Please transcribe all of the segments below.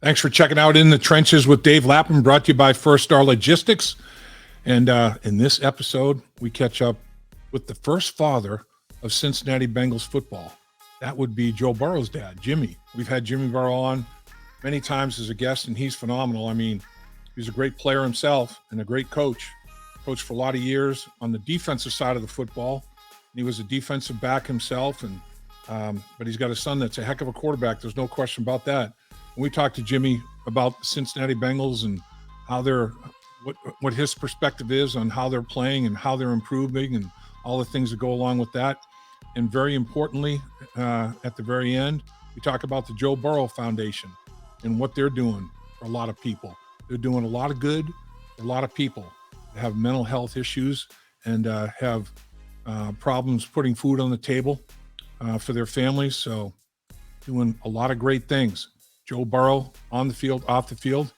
Thanks for checking out In the Trenches with Dave Lapham, brought to you by First Star Logistics. And in this episode, we catch up with the first father of Cincinnati Bengals football. That would be Joe Burrow's dad, Jimmy. We've had Jimmy Burrow on many times as a guest, and he's phenomenal. I mean, he's a great player himself and a great coach. Coached for a lot of years on the defensive side of the football. And he was a defensive back himself, but he's got a son that's a heck of a quarterback. There's no question about that. When we talked to Jimmy about the Cincinnati Bengals and how what his perspective is on how they're playing and how they're improving and all the things that go along with that. And very importantly, at the very end, we talk about the Joe Burrow Foundation and what they're doing for a lot of people. They're doing a lot of good for a lot of people that have mental health issues and have problems putting food on the table for their families. So doing a lot of great things. Joe Burrow on the field, off the field.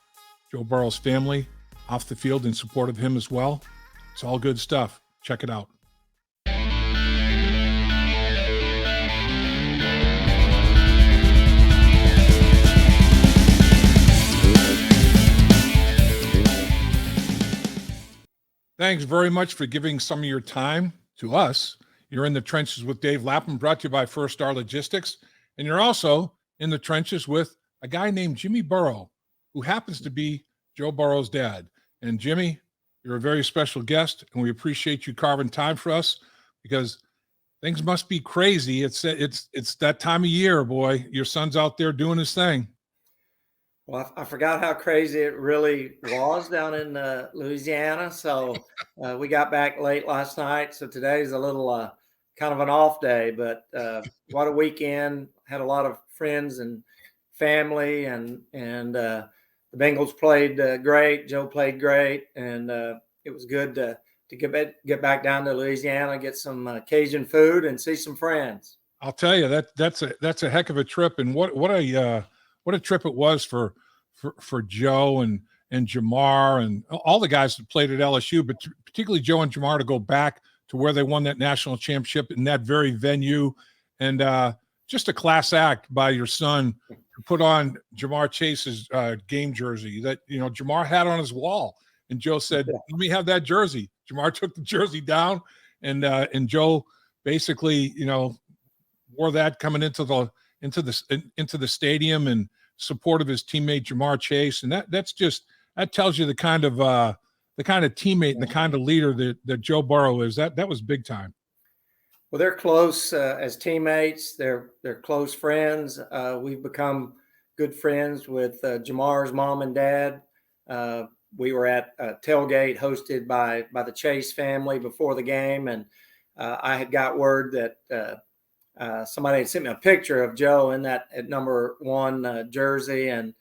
Joe Burrow's family off the field in support of him as well. It's all good stuff. Check it out. Thanks very much for giving some of your time to us. You're in the trenches with Dave Lapham, brought to you by First Star Logistics. And you're also in the trenches with a guy named Jimmy Burrow, who happens to be Joe Burrow's dad. And Jimmy, you're a very special guest, and we appreciate you carving time for us because things must be crazy. It's that time of year, boy. Your son's out there doing his thing. Well, I forgot how crazy it really was down in Louisiana. So we got back late last night. So today's a little kind of an off day, but what a weekend. Had a lot of friends and family, and the Bengals played great. Joe played great, and it was good to get back down to Louisiana, get some Cajun food, and see some friends. I'll tell you that's a heck of a trip, and what a trip it was for Joe and Jamar and all the guys that played at LSU, but particularly Joe and Jamar to go back to where they won that national championship in that very venue, and just a class act by your son to put on Jamar Chase's game jersey that, Jamar had on his wall. And Joe said, "Let me have that jersey." Jamar took the jersey down, and Joe basically, wore that coming into the stadium in support of his teammate Jamar Chase. And that tells you the kind of teammate and the kind of leader that Joe Burrow is. That was big time. Well, they're close as teammates. They're close friends. We've become good friends with Jamar's mom and dad. We were at a tailgate hosted by the Chase family before the game, and I had got word that somebody had sent me a picture of Joe in that at number 1 jersey, and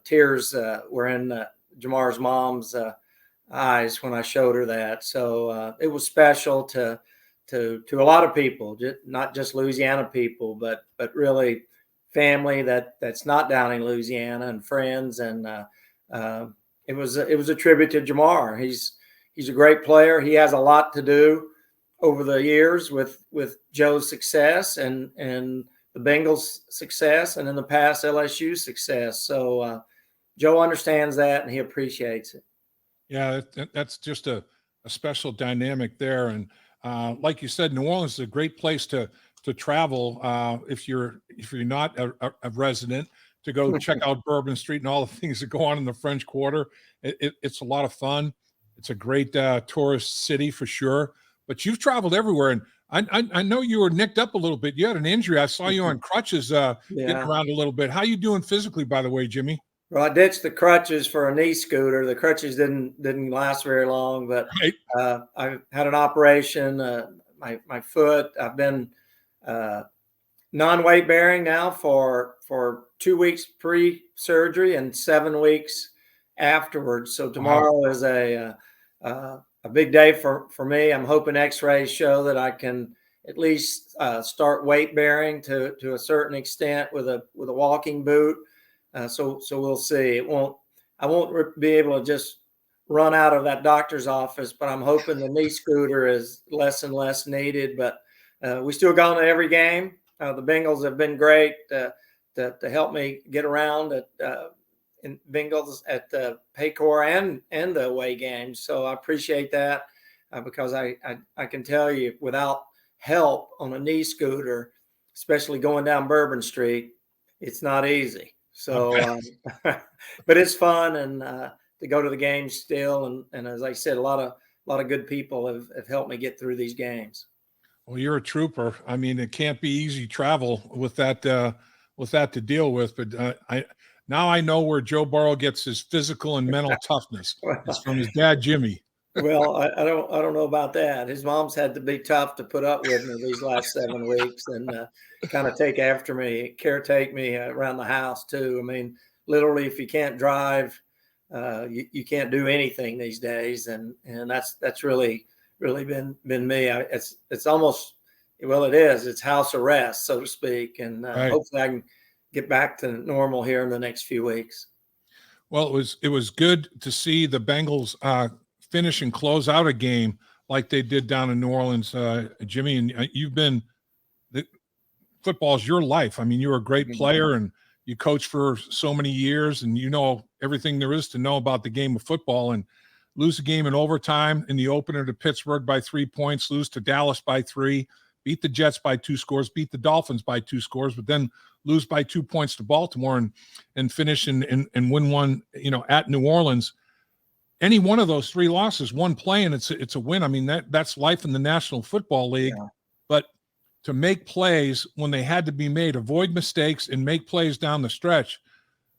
tears were in Jamar's mom's eyes when I showed her that. So it was special to a lot of people, not just Louisiana people, but really family that's not down in Louisiana and friends. And it was a tribute to Jamar. He's a great player. He has a lot to do over the years with Joe's success and the Bengals' success, and in the past LSU success. So Joe understands that, and he appreciates it. Yeah, that's just a special dynamic there. And like you said, New Orleans is a great place to travel if you're not a resident, to go check out Bourbon Street and all the things that go on in the French Quarter. It's a lot of fun. It's a great tourist city for sure. But you've traveled everywhere, and I know you were nicked up a little bit. You had an injury. I saw you on crutches getting around a little bit. How you doing physically, by the way, Jimmy? Well, I ditched the crutches for a knee scooter. The crutches didn't last very long, but I had an operation. My foot. I've been non-weight bearing now for 2 weeks pre-surgery and 7 weeks afterwards. So tomorrow is a big day for me. I'm hoping X-rays show that I can at least start weight bearing to a certain extent with a walking boot. So we'll see. I won't be able to just run out of that doctor's office, but I'm hoping the knee scooter is less and less needed. But we still gone to every game. The Bengals have been great. to help me get around in Bengals at the Paycor and the away games. So I appreciate that because I can tell you, without help on a knee scooter, especially going down Bourbon Street, it's not easy. So, but it's fun and to go to the games still. And as I said, a lot of good people have helped me get through these games. Well, you're a trooper. I mean, it can't be easy travel with that to deal with. But now I know where Joe Burrow gets his physical and mental toughness. It's from his dad, Jimmy. Well, I don't know about that. His mom's had to be tough to put up with me these last 7 weeks and kind of take after me, caretake me around the house too. I mean, literally, if you can't drive, you can't do anything these days, and that's really been me. It's almost, well, it is. It's house arrest, so to speak, and Right. hopefully I can get back to normal here in the next few weeks. Well, it was good to see the Bengals finish and close out a game like they did down in New Orleans, Jimmy. And football's your life. I mean, you're a great player and you coach for so many years, and you know everything there is to know about the game of football. And lose a game in overtime in the opener to Pittsburgh by 3 points, lose to Dallas by 3, beat the Jets by 2 scores, beat the Dolphins by 2 scores, but then lose by 2 points to Baltimore and finish and win one, at New Orleans. Any one of those 3 losses, one play, and it's a win. I mean, that's life in the National Football League. Yeah. But to make plays when they had to be made, avoid mistakes and make plays down the stretch,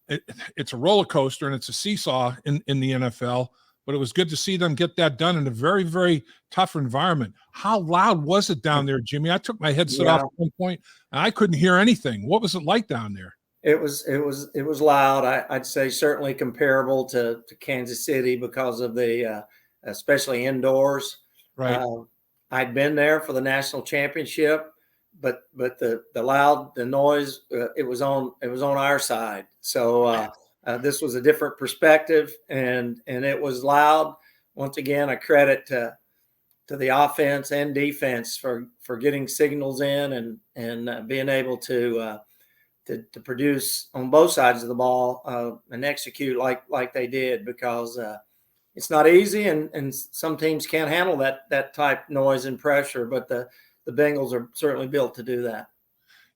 it's a roller coaster and it's a seesaw in the NFL. But it was good to see them get that done in a very, very tough environment. How loud was it down there, Jimmy? I took my headset off at one point and I couldn't hear anything. What was it like down there? It was loud. I'd say certainly comparable to Kansas City because of the especially indoors. Right. I'd been there for the national championship, but the noise it was on our side. So this was a different perspective, and it was loud. Once again, I credit to the offense and defense for getting signals in and being able to produce on both sides of the ball and execute like they did, because it's not easy and some teams can't handle that type noise and pressure, but the Bengals are certainly built to do that.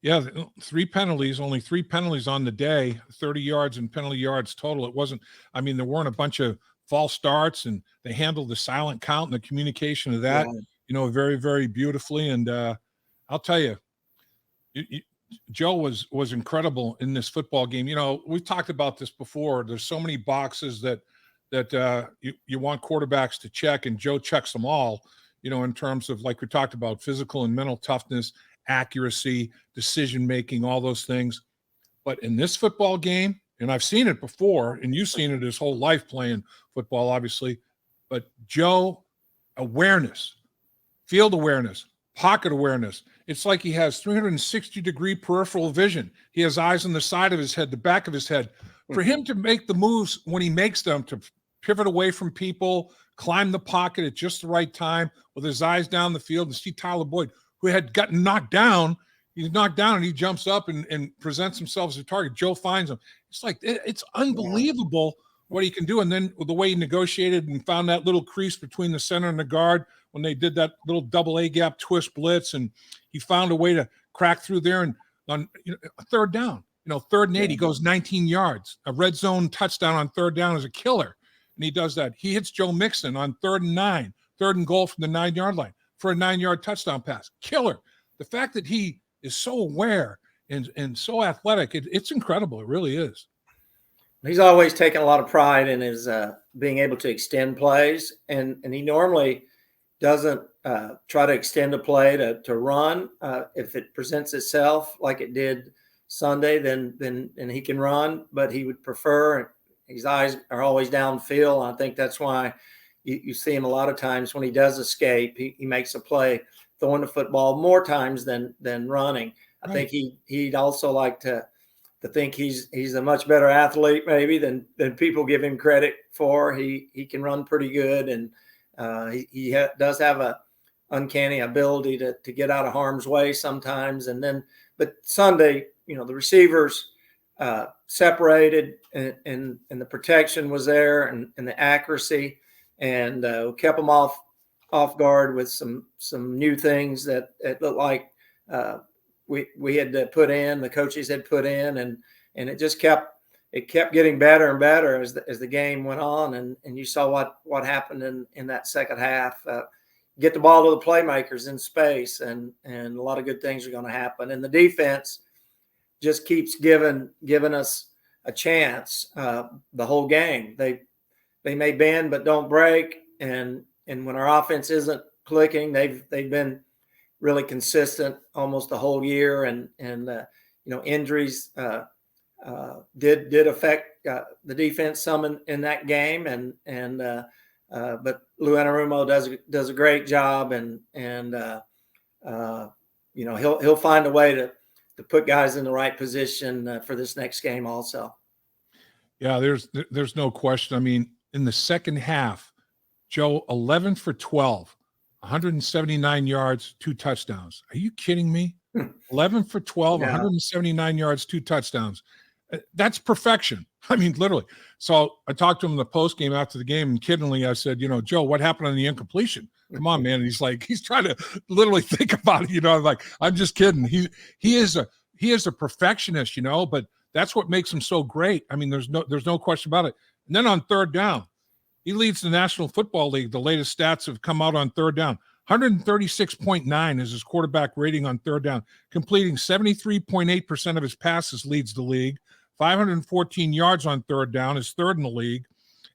Yeah, only 3 penalties on the day, 30 yards and penalty yards total. It wasn't, I mean, there weren't a bunch of false starts, and they handled the silent count and the communication of that, very, very beautifully. And I'll tell you, Joe was incredible in this football game. We've talked about this before. There's so many boxes that you want quarterbacks to check, and Joe checks them all, in terms of, like we talked about, physical and mental toughness, accuracy, decision-making, all those things. But in this football game, and I've seen it before, and you've seen it his whole life playing football, obviously, but Joe, awareness, field awareness, pocket awareness. It's like he has 360-degree peripheral vision. He has eyes on the side of his head, the back of his head. For him to make the moves when he makes them, to pivot away from people, climb the pocket at just the right time with his eyes down the field, and see Tyler Boyd, who had gotten knocked down. He's knocked down and he jumps up and presents himself as a target. Joe finds him. It's like, it's unbelievable what he can do. And then the way he negotiated and found that little crease between the center and the guard when they did that little double A gap twist blitz, and he found a way to crack through there. And on a third down, 3rd and 8, he goes 19 yards. A red zone touchdown on 3rd down is a killer. And he does that. He hits Joe Mixon on 3rd and 9, 3rd and goal from the 9-yard line for a 9-yard touchdown pass. Killer. The fact that he is so aware and so athletic, it's incredible. It really is. He's always taken a lot of pride in his being able to extend plays, and he normally doesn't try to extend a play to run. If it presents itself like it did Sunday, then he can run, but he would prefer, his eyes are always downfield. I think that's why you see him a lot of times when he does escape, he makes a play throwing the football more times than running. I think he'd also like to think he's a much better athlete maybe than people give him credit for. He can run pretty good, and he does have a uncanny ability to get out of harm's way sometimes. But Sunday, the receivers separated, and the protection was there, and the accuracy, and we kept them off guard with some new things that looked like we had to put in, the coaches had put in, and it just kept getting better and better as the game went on, and you saw what happened in that second half. Get the ball to the playmakers in space, and a lot of good things are going to happen. And the defense just keeps giving us a chance the whole game. They may bend but don't break, and when our offense isn't clicking, they've been really consistent almost the whole year. And injuries did affect the defense some in that game, but Lou Anarumo does a great job, and he'll find a way to put guys in the right position for this next game also. Yeah, there's no question. I mean, in the second half, Joe, 11 for 12, 179 yards, 2 touchdowns. Are you kidding me? 11 for 12, 179 yards, 2 touchdowns. That's perfection. I mean, literally. So I talked to him in the post game after the game, and kiddingly, I said, Joe, what happened on the incompletion? Come on, man. And he's trying to literally think about it. I'm like, I'm just kidding. He is a perfectionist, but that's what makes him so great. I mean, there's no question about it. And then on third down, he leads the National Football League. The latest stats have come out on third down. 136.9 is his quarterback rating on third down. Completing 73.8% of his passes leads the league. 514 yards on third down is third in the league.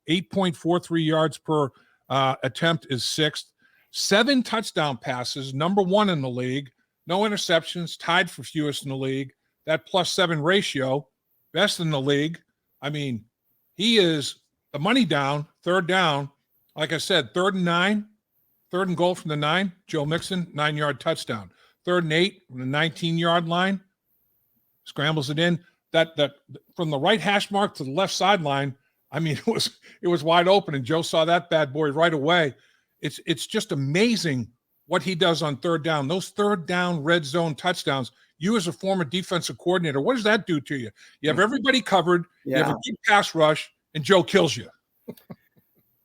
8.43 yards per attempt is sixth. 7 touchdown passes, number 1 in the league. No interceptions, tied for fewest in the league. That +7 ratio, best in the league. I mean, he is the money down, third down. Like I said, 3rd and 9, 3rd and goal from the 9. Joe Mixon, 9-yard touchdown. 3rd and 8 from the 19-yard line. Scrambles it in. That from the right hash mark to the left sideline, I mean, it was wide open, and Joe saw that bad boy right away. It's just amazing what he does on third down. Those third down red zone touchdowns. You as a former defensive coordinator, what does that do to you? You have everybody covered. Yeah. You have a good pass rush, and Joe kills you.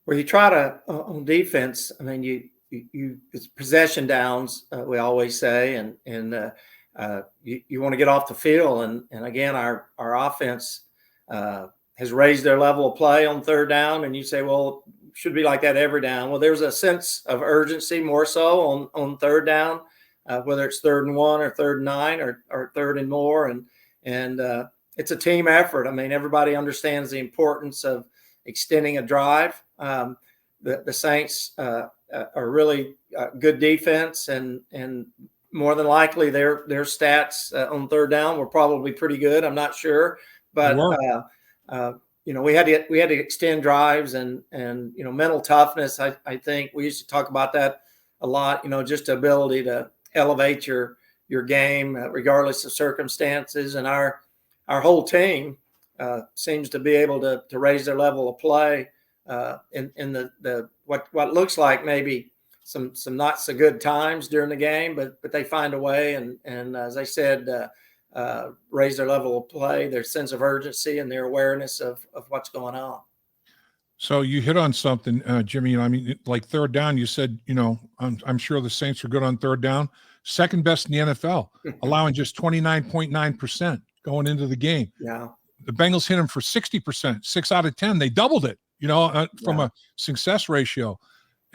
Well, you try to on defense. I mean, you it's possession downs. We always say, and you want to get off the field, and again, our offense has raised their level of play on third down, and you say, well, it should be like that every down. Well, there's a sense of urgency more so on third down, whether it's 3rd and 1 or 3rd and 9 or 3rd and more, and it's a team effort. I mean, everybody understands the importance of extending a drive. The Saints are really good defense, and more than likely their stats on third down were probably pretty good. I'm not sure, but we had to extend drives, and mental toughness. I think we used to talk about that a lot. Just the ability to elevate your game regardless of circumstances, and our whole team seems to be able to raise their level of play in the what looks like maybe some not so good times during the game, but they find a way, and as I said, raise their level of play, their sense of urgency, and their awareness of what's going on. So you hit on something, Jimmy. I mean, like third down, you said, I'm sure the Saints are good on third down. Second best in the NFL, allowing just 29.9% going into the game. Yeah. The Bengals hit them for 60%, 6 out of 10. They doubled it, from a success ratio.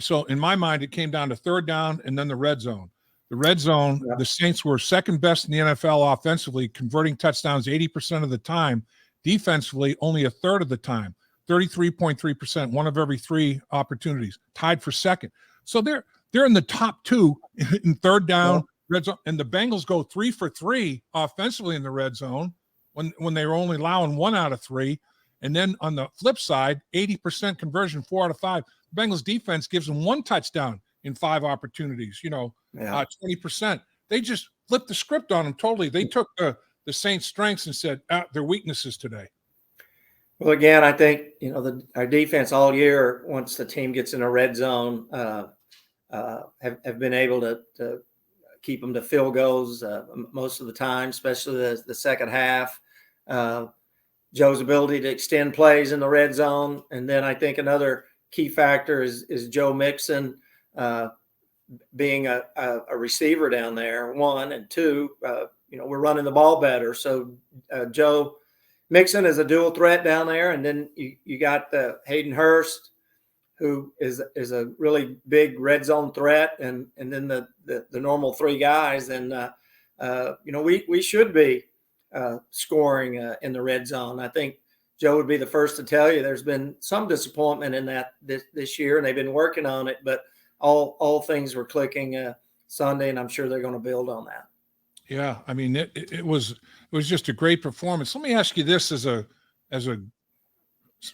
So in my mind, it came down to third down and then the red zone. The red zone, the Saints were second best in the NFL offensively, converting touchdowns 80% of the time. Defensively, only a third of the time, 33.3%, 1 of every 3 opportunities, tied for second. So they're in the top 2 in third down, red zone, and the Bengals go 3 for 3 offensively in the red zone when they were only allowing 1 out of 3. And then on the flip side, 80% conversion, 4 out of 5. The Bengals defense gives them 1 touchdown in 5 opportunities, 20%. They just flipped the script on them totally. They took the Saints' strengths and said their weaknesses today. Well, again, I think, our defense all year, once the team gets in a red zone, have been able to keep them to field goals most of the time, especially the second half. Joe's ability to extend plays in the red zone. And then I think another key factor is Joe Mixon being a receiver down there, one, and two, we're running the ball better. So Joe Mixon is a dual threat down there. And then you got Hayden Hurst, who is a really big red zone threat, and then the normal three guys. And, we should be scoring in the red zone. I think Joe would be the first to tell you there's been some disappointment in that this year, and they've been working on it, but all things were clicking Sunday, and I'm sure they're going to build on that. Yeah. I mean, it was just a great performance. Let me ask you this as a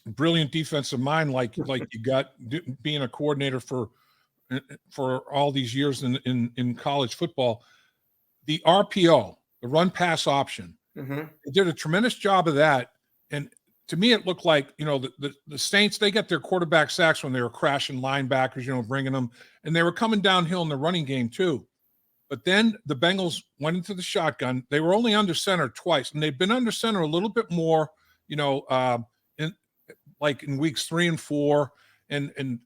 brilliant defensive mind, like you got being a coordinator for all these years in college football, the RPO, the run pass option, they did a tremendous job of that. And to me, it looked like, the Saints, they got their quarterback sacks when they were crashing linebackers, bringing them, and they were coming downhill in the running game too. But then the Bengals went into the shotgun. They were only under center twice, and they've been under center a little bit more, like in weeks 3 and 4, and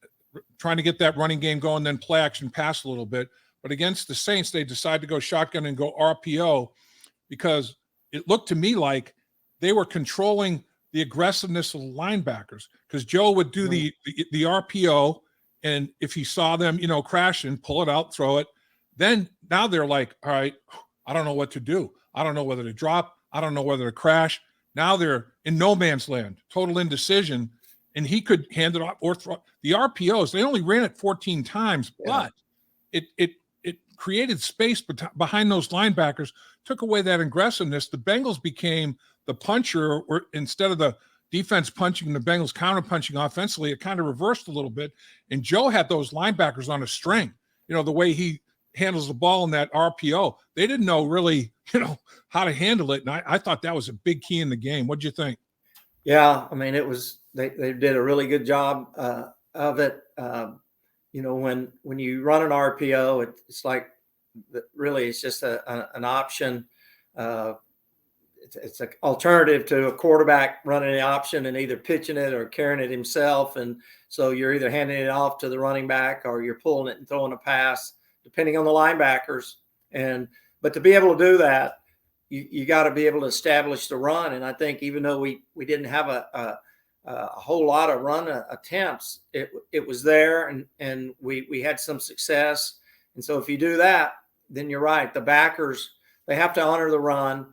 trying to get that running game going, then play action pass a little bit. But against the Saints, they decided to go shotgun and go RPO because it looked to me like they were controlling the aggressiveness of the linebackers, because Joe would do the RPO, and if he saw them, crashing, pull it out, throw it. Then now they're like, all right, I don't know what to do. I don't know whether to drop. I don't know whether to crash. Now they're in no man's land, total indecision, and he could hand it off or throw. The RPOs, they only ran it 14 times, but it created space behind those linebackers, took away that aggressiveness. The Bengals became the puncher, or instead of the defense punching, the Bengals counter-punching offensively, it kind of reversed a little bit, and Joe had those linebackers on a string. The way he handles the ball in that RPO, they didn't know really, how to handle it. And I thought that was a big key in the game. What'd you think? Yeah. I mean, they did a really good job of it. When you run an RPO, it's like, really, it's just an option. It's an alternative to a quarterback running the option and either pitching it or carrying it himself. And so you're either handing it off to the running back or you're pulling it and throwing a pass, depending on the linebackers. But to be able to do that, you got to be able to establish the run. And I think even though we didn't have a whole lot of run attempts, it was there, and we had some success. And so if you do that, then you're right. The backers, they have to honor the run,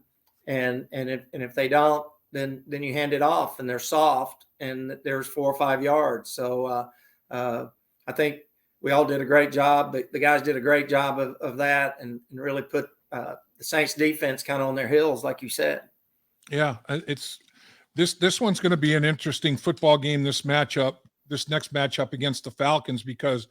and if they don't, then you hand it off, and they're soft, and there's 4 or 5 yards. So I think we all did a great job. The guys did a great job of that, and really put the Saints defense kind of on their heels, like you said. Yeah, it's this one's going to be an interesting football game. This next matchup against the Falcons, because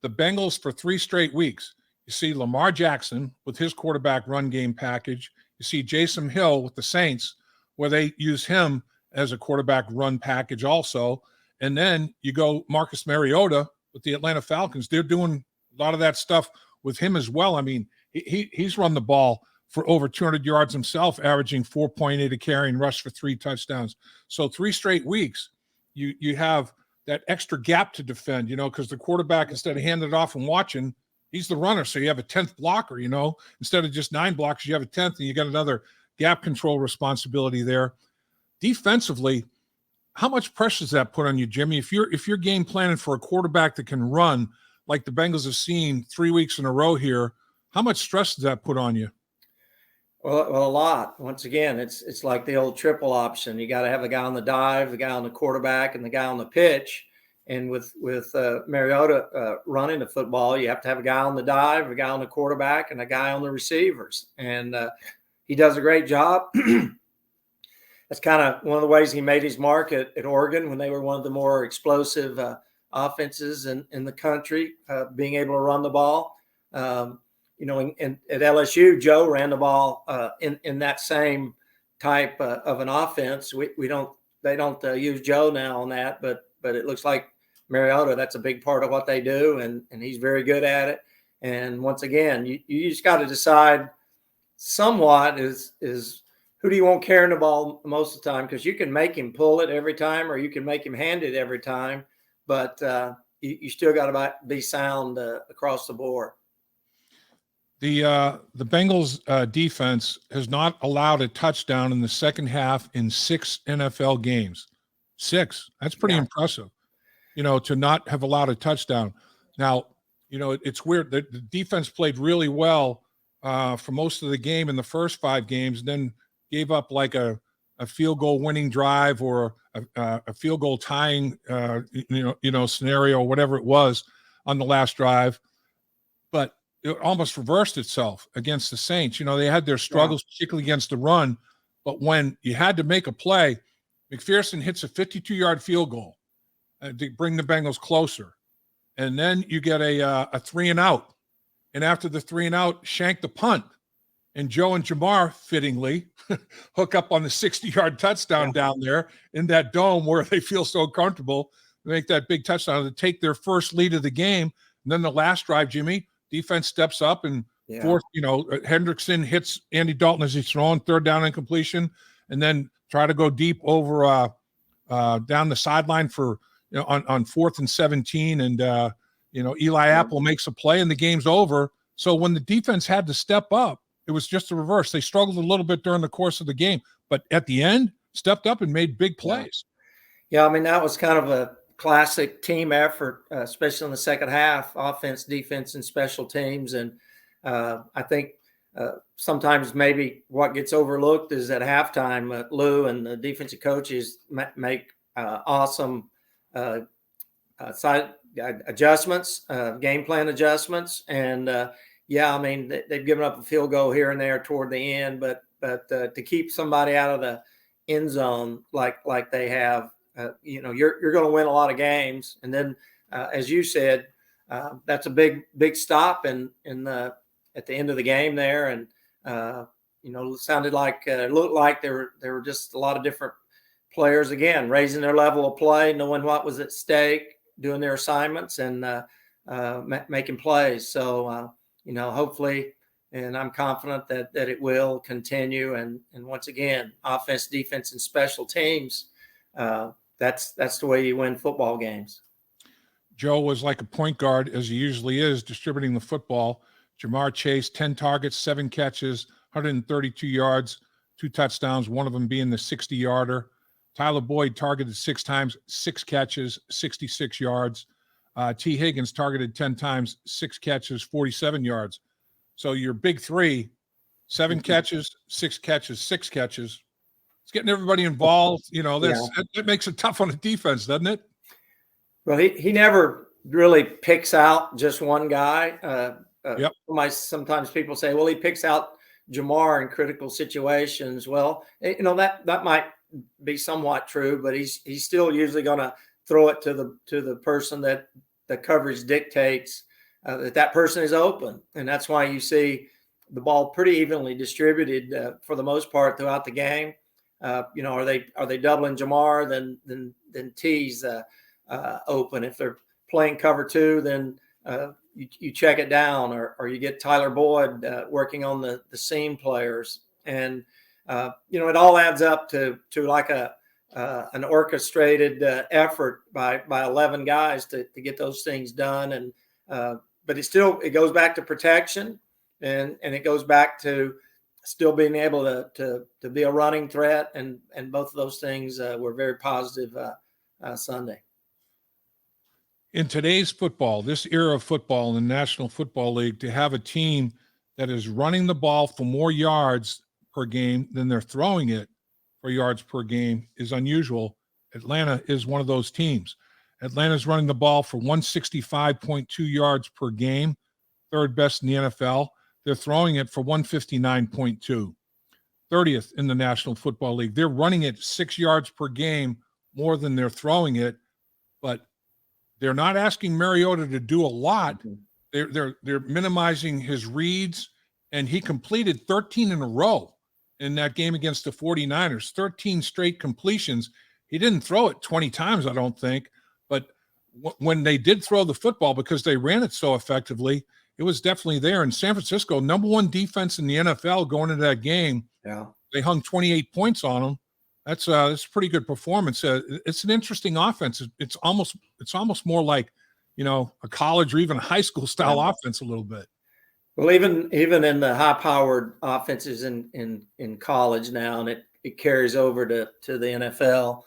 the Bengals for 3 straight weeks, you see Lamar Jackson with his quarterback run game package. You see Jason Hill with the Saints, where they use him as a quarterback run package also. And then you go Marcus Mariota with the Atlanta Falcons. They're doing a lot of that stuff with him as well. I mean, he's run the ball for over 200 yards himself, averaging 4.8 a carry and rushed for 3 touchdowns. So 3 straight weeks, you have that extra gap to defend, because the quarterback, instead of handing it off and watching, he's the runner. So you have a 10th blocker, instead of just 9 blockers, you have a 10th, and you got another gap control responsibility there. Defensively, how much pressure does that put on you, Jimmy? If you're game planning for a quarterback that can run, like the Bengals have seen 3 weeks in a row here, how much stress does that put on you? Well, a lot. Once again, it's like the old triple option. You got to have the guy on the dive, the guy on the quarterback, and the guy on the pitch. And with Mariota running the football, you have to have a guy on the dive, a guy on the quarterback, and a guy on the receivers. And he does a great job. That's kind of one of the ways he made his mark at Oregon, when they were one of the more explosive offenses in the country, being able to run the ball. And at LSU, Joe ran the ball in that same type of an offense. They don't use Joe now on that, but it looks like Mariota, that's a big part of what they do, and he's very good at it. And once again, you just got to decide somewhat is who do you want carrying the ball most of the time? Because you can make him pull it every time, or you can make him hand it every time, but you still got to be sound across the board. The Bengals defense has not allowed a touchdown in the second half in 6 NFL games. 6. That's pretty impressive, to not have allowed a touchdown. Now, it's weird. The defense played really well for most of the game in the first 5 games, and then gave up like a field goal winning drive or a field goal tying scenario, whatever it was on the last drive. But it almost reversed itself against the Saints. They had their struggles, particularly against the run. But when you had to make a play, McPherson hits a 52-yard field goal to bring the Bengals closer. And then you get a 3-and-out. And after the 3-and-out, shank the punt. And Joe and Jamar, fittingly, hook up on the 60-yard touchdown down there in that dome where they feel so comfortable to make that big touchdown to take their first lead of the game. And then the last drive, Jimmy, defense steps up and fourth, Hendrickson hits Andy Dalton as he's throwing, 3rd down incompletion, and then try to go deep over down the sideline for on 4th and 17, and Eli Apple makes a play and the game's over. So when the defense had to step up, it was just the reverse. They struggled a little bit during the course of the game, but at the end, stepped up and made big plays. Yeah, I mean, that was kind of a classic team effort, especially in the second half, offense, defense, and special teams. And I think sometimes maybe what gets overlooked is at halftime, Lou and the defensive coaches make awesome side adjustments, game plan adjustments. And I mean, they've given up a field goal here and there toward the end, but to keep somebody out of the end zone like they have, you're going to win a lot of games. And then, as you said, that's a big stop at the end of the game there. And, it sounded like, it looked like there were just a lot of different players, again, raising their level of play, knowing what was at stake, doing their assignments, and making plays. So, hopefully, and I'm confident that it will continue. And once again, offense, defense, and special teams, that's the way you win football games. Joe was like a point guard, as he usually is, distributing the football. Jamar Chase, 10 targets, 7 catches, 132 yards, 2 touchdowns, one of them being the 60-yarder. Tyler Boyd targeted 6 times, 6 catches, 66 yards. T. Higgins targeted 10 times, 6 catches, 47 yards. So your big 3, 7 catches, 6 catches, 6 catches. It's getting everybody involved. That makes it tough on the defense, doesn't it? Well, he never really picks out just one guy. Sometimes people say, well, he picks out Jamar in critical situations. Well, that might be somewhat true, but he's still usually going to throw it to the person that the coverage dictates that person is open. And that's why you see the ball pretty evenly distributed for the most part throughout the game. Are they doubling Jamar? Then T's open. If they're playing cover 2, then you check it down, or you get Tyler Boyd working on the seam players, and it all adds up to like an orchestrated effort by 11 guys to get those things done. And but it goes back to protection, and it goes back to still being able to be a running threat, and both of those things were very positive Sunday. In today's football, this era of football in the National Football League, to have a team that is running the ball for more yards per game than they're throwing it for yards per game is unusual. Atlanta is one of those teams. Atlanta's running the ball for 165.2 yards per game, 3rd best in the NFL. They're throwing it for 159.2, 30th in the National Football League. They're running it 6 yards per game more than they're throwing it, but they're not asking Mariota to do a lot. They're minimizing his reads, and he completed 13 in a row in that game against the 49ers, 13 straight completions. He didn't throw it 20 times, I don't think, but when they did throw the football, because they ran it so effectively, it was definitely there. And San Francisco, number 1 defense in the NFL going into that game. Yeah. They hung 28 points on them. That's a pretty good performance. It's an interesting offense. It's almost more like, a college or even a high school style offense a little bit. Well, even in the high-powered offenses in college now, and it carries over to the NFL.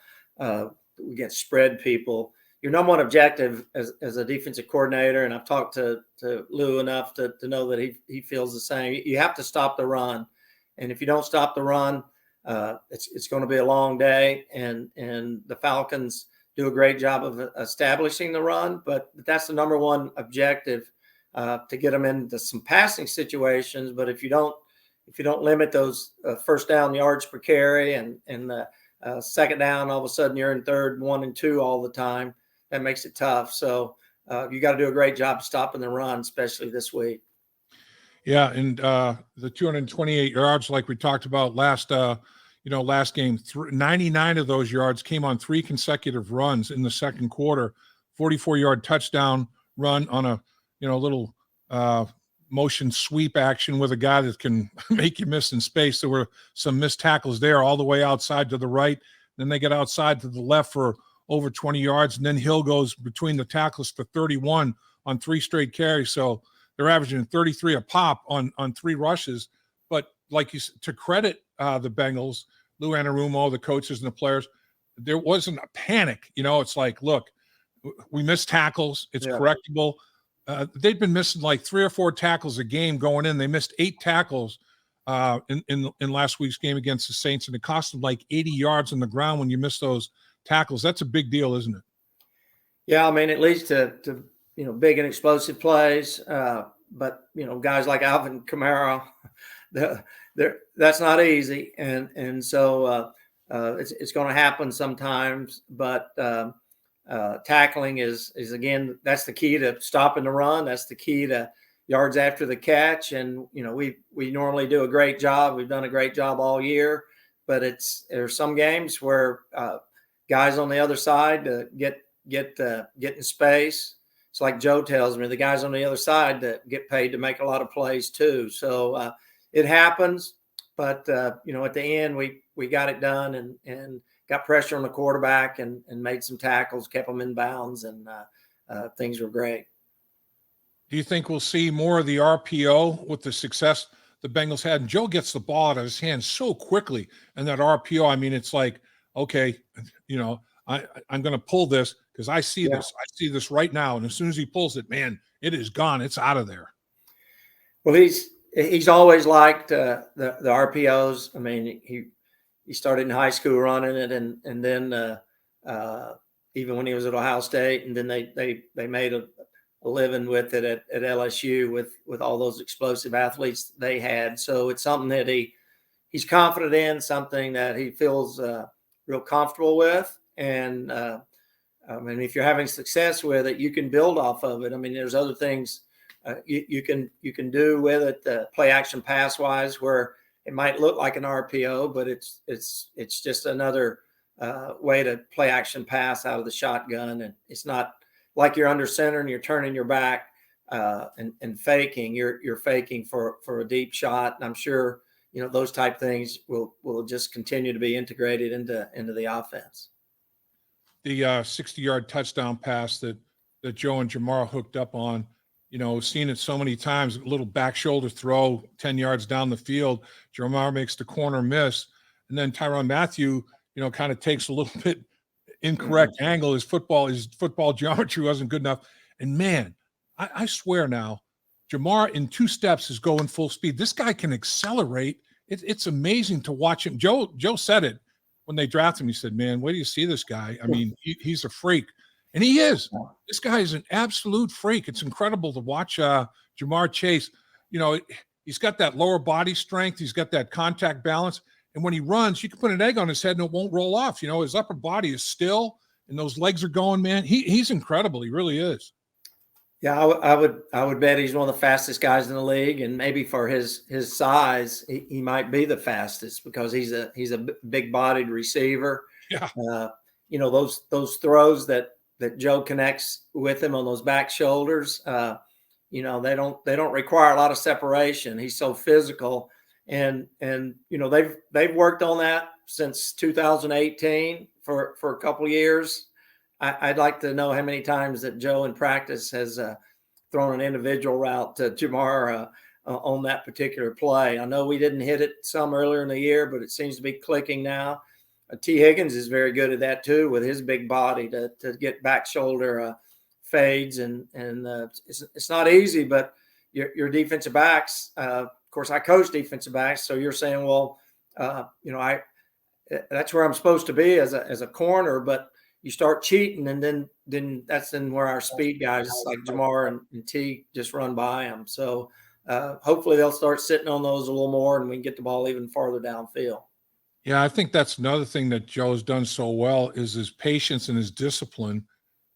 We get spread people. Your number one objective as a defensive coordinator, and I've talked to Lou enough to know that he feels the same. You have to stop the run, and if you don't stop the run, it's going to be a long day. And the Falcons do a great job of establishing the run, but that's the number one objective, to get them into some passing situations. But if you don't limit those first down yards per carry and second down, all of a sudden you're in third, 1 and 2 all the time. That makes it tough. So you got to do a great job stopping the run, especially this week. Yeah, and the 228 yards, like we talked about last game, 99 of those yards came on 3 consecutive runs in the second quarter. 44-yard touchdown run on a little motion sweep action with a guy that can make you miss in space. There were some missed tackles there all the way outside to the right. Then they get outside to the left for over 20 yards. And then Hill goes between the tackles for 31 on 3 straight carries. So they're averaging 33 a pop on 3 rushes. But like you said, to credit the Bengals, Lou Anarumo, the coaches and the players, there wasn't a panic. It's like, look, we missed tackles. It's correctable. They'd been missing like 3 or 4 tackles a game going in. They missed 8 tackles in last week's game against the Saints, and it cost them like 80 yards on the ground when you miss those tackles. That's a big deal, isn't it? Yeah, I mean, it leads to big and explosive plays. But guys like Alvin Kamara, that's not easy, and so it's going to happen sometimes. But tackling is again, that's the key to stopping the run. That's the key to yards after the catch. And we normally do a great job. We've done a great job all year, but there's some games where guys on the other side get in space. It's like Joe tells me, the guys on the other side that get paid to make a lot of plays too. So it happens, but at the end we got it done and got pressure on the quarterback and made some tackles, kept them in bounds, and things were great. Do you think we'll see more of the RPO with the success the Bengals had? And Joe gets the ball out of his hands so quickly, and that RPO, I mean, it's like, okay, I'm going to pull this because I see this. I see this right now, and as soon as he pulls it, man, it is gone. It's out of there. Well, he's always liked the RPOs. I mean, he started in high school running it, and then even when he was at Ohio State, and then they made a living with it at LSU with all those explosive athletes they had. So it's something that he's confident in, something that he feels real comfortable with. And I mean, if you're having success with it, you can build off of it. I mean, there's other things you can do with it, play action pass wise, where it might look like an RPO, but it's just another way to play action pass out of the shotgun. And it's not like you're under center and you're turning your back and faking. You're faking for a deep shot. And I'm sure those type things will just continue to be integrated into the offense. The 60-yard touchdown pass that Joe and Jamar hooked up on, seen it so many times, a little back shoulder throw 10 yards down the field. Jamar makes the corner miss. And then Tyrann Mathieu, kind of takes a little bit incorrect angle. His football geometry wasn't good enough. And man, I swear now, Jamar in 2 steps is going full speed. This guy can accelerate. It's amazing to watch him. Joe said it when they drafted him. He said, man, where do you see this guy? I mean, he's a freak. And he is. This guy is an absolute freak. It's incredible to watch Jamar Chase. He's got that lower body strength. He's got that contact balance. And when he runs, you can put an egg on his head and it won't roll off. His upper body is still, and those legs are going, man. He's incredible. He really is. Yeah, I would bet he's one of the fastest guys in the league, and maybe for his size, he might be the fastest because he's a big-bodied receiver. Yeah. Those throws that Joe connects with him on those back shoulders, they don't require a lot of separation. He's so physical, and they've worked on that since 2018 for a couple of years. I'd like to know how many times that Joe in practice has thrown an individual route to Jamar on that particular play. I know we didn't hit it some earlier in the year, but it seems to be clicking now. T. Higgins is very good at that too, with his big body to get back shoulder fades, and it's not easy, but your defensive backs. Of course, I coach defensive backs, so you're saying, well, that's where I'm supposed to be as a corner, but you start cheating, and then that's where our speed guys like Jamar and T just run by them. So hopefully they'll start sitting on those a little more, and we can get the ball even farther downfield. Yeah, I think that's another thing that Joe's done so well is his patience and his discipline,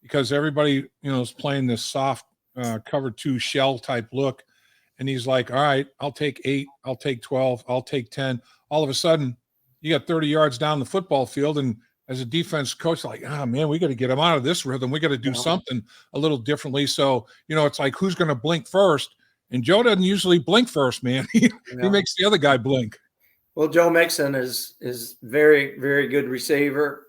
because everybody, is playing this soft cover 2 shell type look. And he's like, all right, I'll take 8, I'll take 12, I'll take 10. All of a sudden, you got 30 yards down the football field. And as a defense coach, like, man, we got to get him out of this rhythm. We got to do something a little differently. So, it's like, who's going to blink first? And Joe doesn't usually blink first, man. He makes the other guy blink. Well, Joe Mixon is very, very good receiver.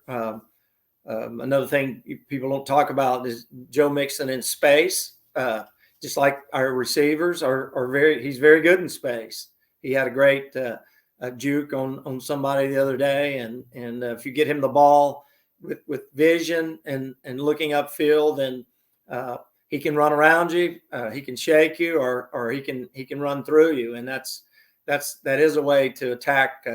Another thing people don't talk about is Joe Mixon in space. Just like our receivers he's very good in space. He had a great juke on somebody the other day, and if you get him the ball with vision and looking upfield, then he can run around you, he can shake you, or he can run through you, and that is a way to attack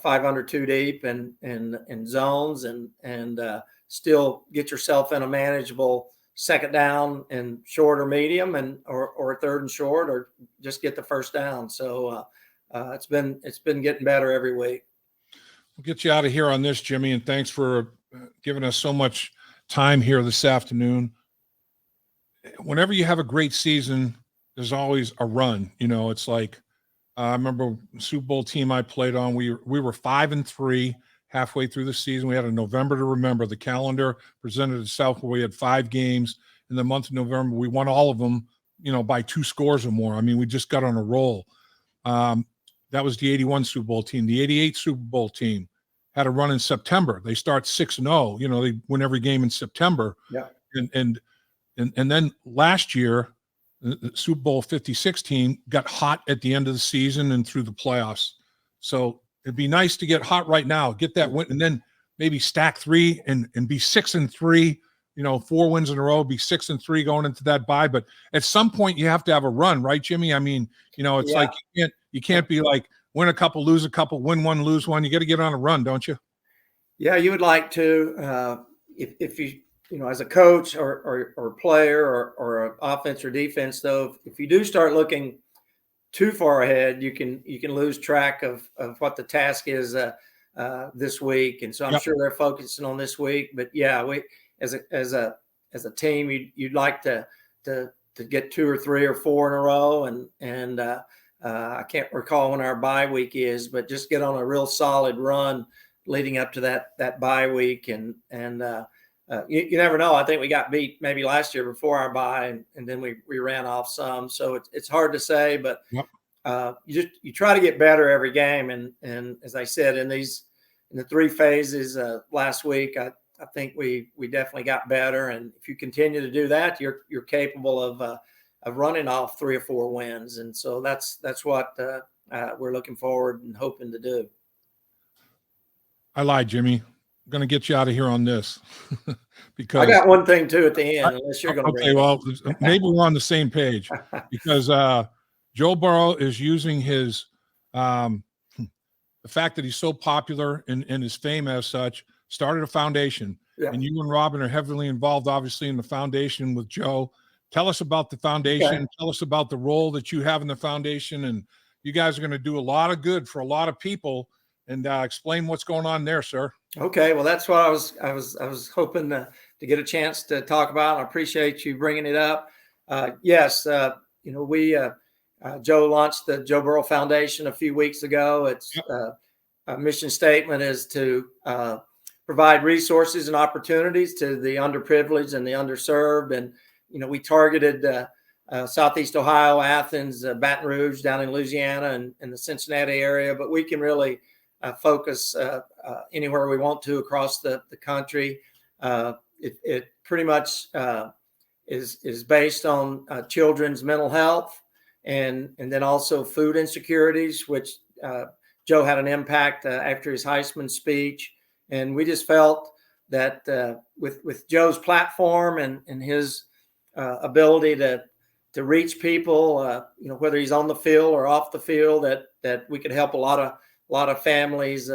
502 deep and zones and still get yourself in a manageable second down and short or medium or third and short, or just get the first down. So it's been getting better every week. We'll get you out of here on this, Jimmy, and thanks for giving us so much time here this afternoon. Whenever you have a great season, there's always a run. It's like, I remember the Super Bowl team I played on, we were 5-3 halfway through the season. We had a November to remember. The calendar presented itself where we had 5 games in the month of November. We won all of them, by 2 scores or more. I mean, we just got on a roll. That was the 81 Super Bowl team. The 88 Super Bowl team had a run in September. They start 6-0. They win every game in September. Yeah. And then last year, the Super Bowl 56 team got hot at the end of the season and through the playoffs. So it'd be nice to get hot right now, get that win, and then maybe stack 3 and be 6-3, 4 wins in a row, be 6-3 going into that bye. But at some point you have to have a run, right, Jimmy? I mean, it's like you can't be like win a couple, lose a couple, win one, lose one. You got to get on a run, don't you? Yeah, you would like to, if you, as a coach or player or an offense or defense, though, if you do start looking too far ahead, you can lose track of what the task is this week. And so I'm sure they're focusing on this week. But yeah, we as a team, you'd like to get 2 or 3 or 4 in a row, and I can't recall when our bye week is, but just get on a real solid run leading up to that bye week, and you never know. I think we got beat maybe last year before our bye, and then we ran off some. So it's hard to say, but you try to get better every game. And as I said, in the 3 phases last week, I think we definitely got better. And if you continue to do that, you're capable of running off 3 or 4 wins. And so that's what we're looking forward and hoping to do. I lied, Jimmy. I'm going to get you out of here on this because I got one thing too at the end, unless you're going to bring it. Well, maybe we're on the same page because Joe Burrow is using his the fact that he's so popular and his fame as such, started a foundation. Yeah. And you and Robin are heavily involved, obviously, in the foundation with Joe. Tell us about the foundation. Okay. Tell us about the role that you have in the foundation. And you guys are going to do a lot of good for a lot of people. And explain what's going on there, sir. Okay, well, that's what I was hoping to get a chance to talk about. I appreciate you bringing it up. Yes, we Joe launched the Joe Burrow Foundation a few weeks ago. Its mission statement is to provide resources and opportunities to the underprivileged and the underserved. And we targeted Southeast Ohio, Athens, Baton Rouge, down in Louisiana, and the Cincinnati area. But we can really focus anywhere we want to across the country. It pretty much is based on children's mental health and then also food insecurities, which Joe had an impact after his Heisman speech. And we just felt that with Joe's platform and his ability to reach people, whether he's on the field or off the field, that we could help a lot of families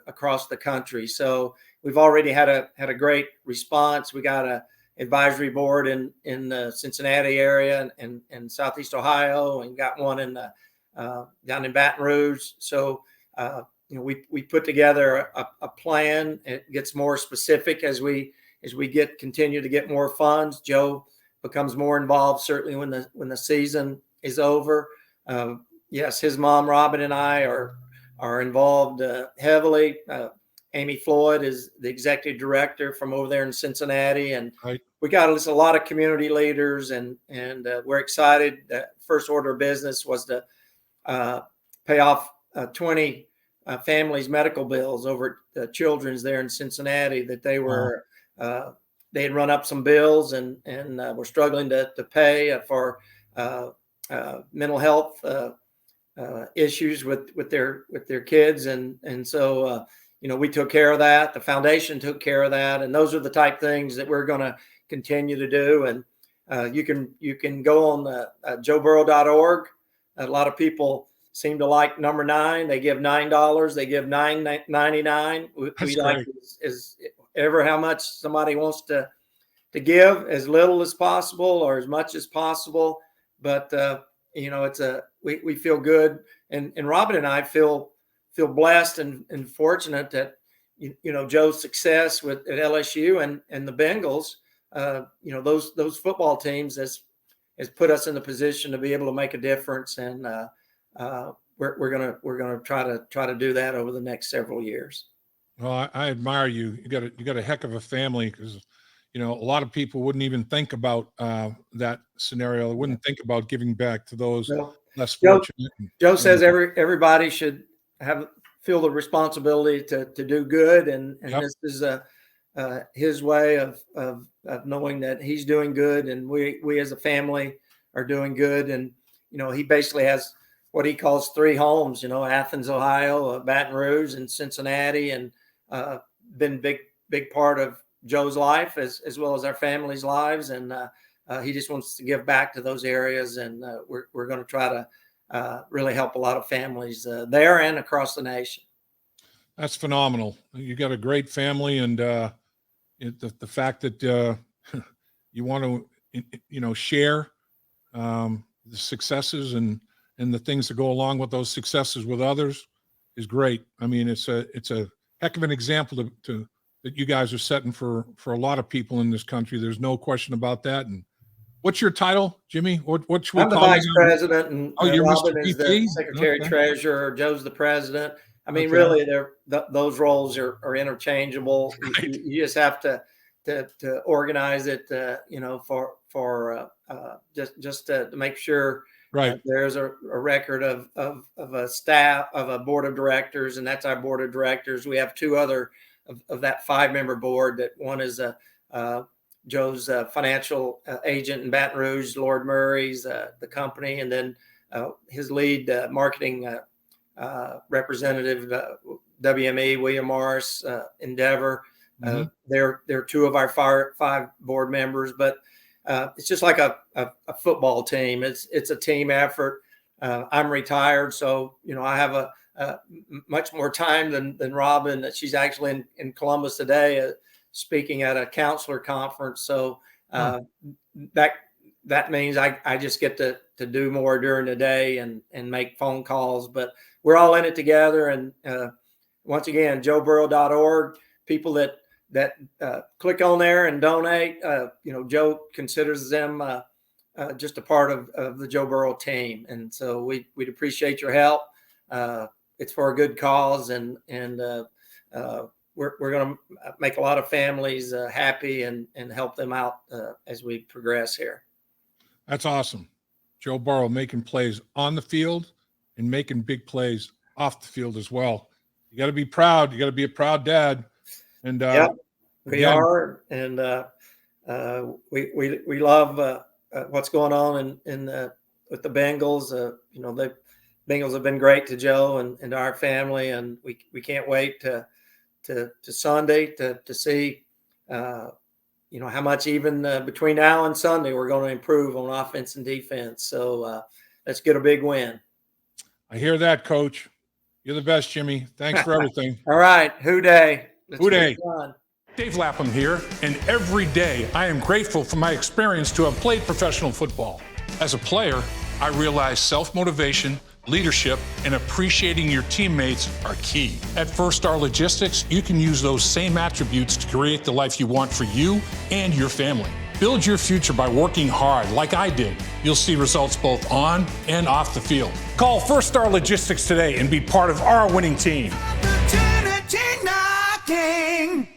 across the country. So we've already had a great response. We got a advisory board in the Cincinnati area and Southeast Ohio, and got one down in Baton Rouge. So we put together a plan. It gets more specific as we continue to get more funds. Joe becomes more involved, certainly when the season is over. Yes, his mom Robin and I are involved heavily. Amy Floyd is the executive director from over there in Cincinnati, and Right. we got a lot of community leaders, and we're excited. That first order of business was to pay off 20 families' medical bills over at Children's there in Cincinnati that they were they had run up some bills and were struggling to pay for mental health issues with their kids, and so we took care of that. The foundation took care of that, and those are the type things that we're going to continue to do. And you can go on joeburrow.org. A lot of people seem to like number 9. They give $9. They give $9.99. We like is ever how much somebody wants to give, as little as possible or as much as possible. But it's we feel good, and Robin and I feel blessed and fortunate that Joe's success at LSU and the Bengals, those football teams has put us in the position to be able to make a difference, and we're gonna try to do that over the next several years. Well, I admire you. You got a heck of a family, because a lot of people wouldn't even think about that scenario. They wouldn't think about giving back to those less fortunate. Joe says everybody should feel the responsibility to do good, and this is his way of knowing that he's doing good, and we as a family are doing good. And he basically has what he calls 3 homes, Athens, Ohio, Baton Rouge, and Cincinnati, and been big part of Joe's life as well as our family's lives, and he just wants to give back to those areas, and we're going to try to really help a lot of families there and across the nation. That's phenomenal. You got a great family, and the fact that you want to share the successes and the things that go along with those successes with others is great. I mean, it's a heck of an example that you guys are setting for a lot of people in this country. There's no question about that. And what's your title, Jimmy? What should we I'm the call vice you? president, and you're Robin Mr. is the secretary treasurer. Joe's the president. I mean, really, those roles are interchangeable. Right. You just have to organize it, for just to make sure. Right. There's a record of a staff, of a board of directors, and that's our board of directors. We have 2 other of that 5-member board. That one is Joe's financial agent in Baton Rouge, Lord Murray's the company, and then his lead marketing representative, WME, William Morris, Endeavor. They're 2 of our 5 board members, but it's just like a football team. It's a team effort. I'm retired, so I have a much more time than Robin. She's actually in Columbus today, speaking at a counselor conference. So that means I just get to do more during the day and make phone calls. But we're all in it together. And once again, joeburrow.org. People that click on there and donate, Joe considers them just a part of the Joe Burrow team, and so we'd appreciate your help. It's for a good cause, and we're going to make a lot of families happy and help them out as we progress here. That's awesome. Joe Burrow making plays on the field and making big plays off the field as well. You got to be proud. You got to be a proud dad. And we are. And we love what's going on with the Bengals. The Bengals have been great to Joe and our family, and we can't wait to Sunday to see how much even between now and Sunday we're going to improve on offense and defense. So let's get a big win. I hear that, Coach. You're the best, Jimmy. Thanks for everything. All right. Who day? Who day? Dave Lapham here, and every day I am grateful for my experience to have played professional football. As a player, I realize self-motivation, leadership, and appreciating your teammates are key. At First Star Logistics, you can use those same attributes to create the life you want for you and your family. Build your future by working hard like I did. You'll see results both on and off the field. Call First Star Logistics today and be part of our winning team. Opportunity knocking.